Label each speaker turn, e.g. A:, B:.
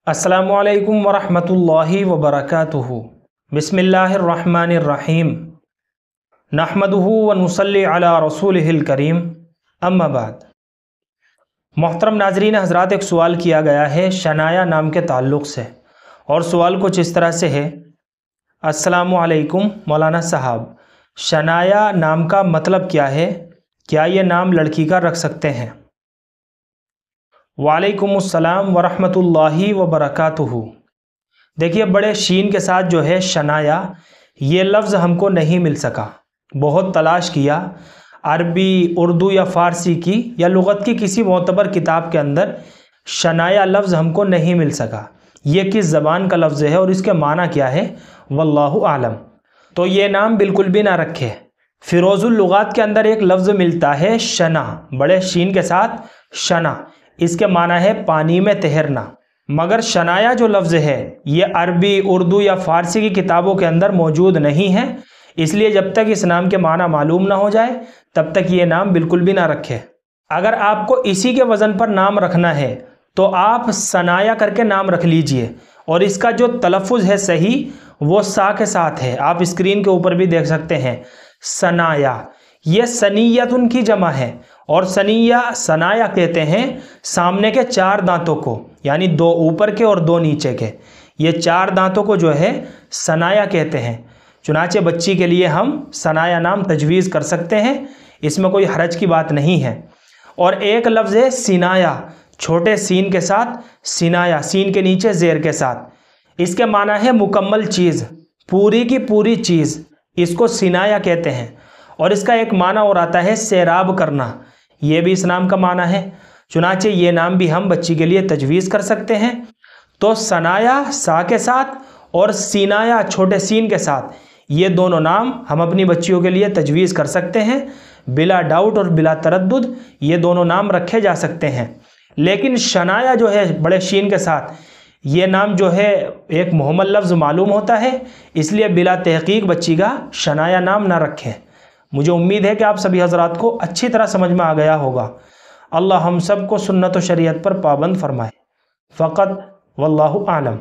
A: अस्सलामुअलैकुम वरहमतुल्लाहि वबरकातुहु। बिस्मिल्लाहिर्रहमानिर्रहीम। नहमदुहु व नुसल्ली अला रसूलिहिल करीम। अम्मा बाद। मोहतरम नाजरीन हज़रात, एक सवाल किया गया है शनाया नाम के ताल्लुक़ से, और सवाल कुछ इस तरह से है। अस्सलामुअलैकुम मौलाना साहब, शनाया नाम का मतलब क्या है? क्या ये नाम लड़की का रख सकते हैं? वालेकुमुस्सलाम वरहमतुल्लाहि वबरकातुहु। देखिए, बड़े शीन के साथ जो है शनाया, ये लफ्ज़ हमको नहीं मिल सका। बहुत तलाश किया, अरबी, उर्दू या फ़ारसी की या लुग़त की किसी मोतबर किताब के अंदर शनाया लफ्ज़ हमको नहीं मिल सका। ये किस ज़बान का लफ्ज़ है और इसके माना क्या है, वल्लाहु आलम। तो ये नाम बिल्कुल भी ना रखे। फ़िरोज़ुल लुग़ात के अंदर एक लफ्ज़ मिलता है शना, बड़े शीन के साथ शना, इसके माना है पानी में तैरना। मगर शनाया जो लफ्ज़ है ये अरबी, उर्दू या फ़ारसी की किताबों के अंदर मौजूद नहीं है। इसलिए जब तक इस नाम के माना मालूम ना हो जाए तब तक ये नाम बिल्कुल भी ना रखें। अगर आपको इसी के वज़न पर नाम रखना है तो आप सनाया करके नाम रख लीजिए, और इसका जो तलफ़ुज़ है सही वो सा के साथ है। आप स्क्रीन के ऊपर भी देख सकते हैं सनाया। ये सनीयतुन की जमा है, और सनिया सनाया कहते हैं सामने के चार दांतों को, यानी दो ऊपर के और दो नीचे के। ये चार दांतों को जो है सनाया कहते हैं। चुनाचे बच्ची के लिए हम सनाया नाम तजवीज़ कर सकते हैं, इसमें कोई हरज की बात नहीं है। और एक लफ्ज़ है सिनाया, छोटे सीन के साथ सिनाया, सीन के नीचे ज़ेर के साथ। इसके माना है मुकम्मल चीज़, पूरी की पूरी चीज़, इसको सिनाया कहते हैं। और इसका एक माना और आता है सैराब करना, ये भी इस नाम का माना है। चुनाचे ये नाम भी हम बच्ची के लिए तजवीज़ कर सकते हैं। तो सनाया सा के साथ और सीनाया छोटे सीन के साथ, ये दोनों नाम हम अपनी बच्चियों के लिए तजवीज़ कर सकते हैं। बिला डाउट और बिला तरद्दुद ये दोनों नाम रखे जा सकते हैं। लेकिन शनाया जो है बड़े शीन के साथ, ये नाम जो है एक मुहम्मल लफ्ज़ मालूम होता है, इसलिए बिला तहक़ीक़ बच्ची का शनाया नाम ना रखें। मुझे उम्मीद है कि आप सभी हज़रात को अच्छी तरह समझ में आ गया होगा। अल्लाह हम सब को सुन्नत व शरीयत पर पाबंद फरमाए। फ़क़त वल्लाहु आलम।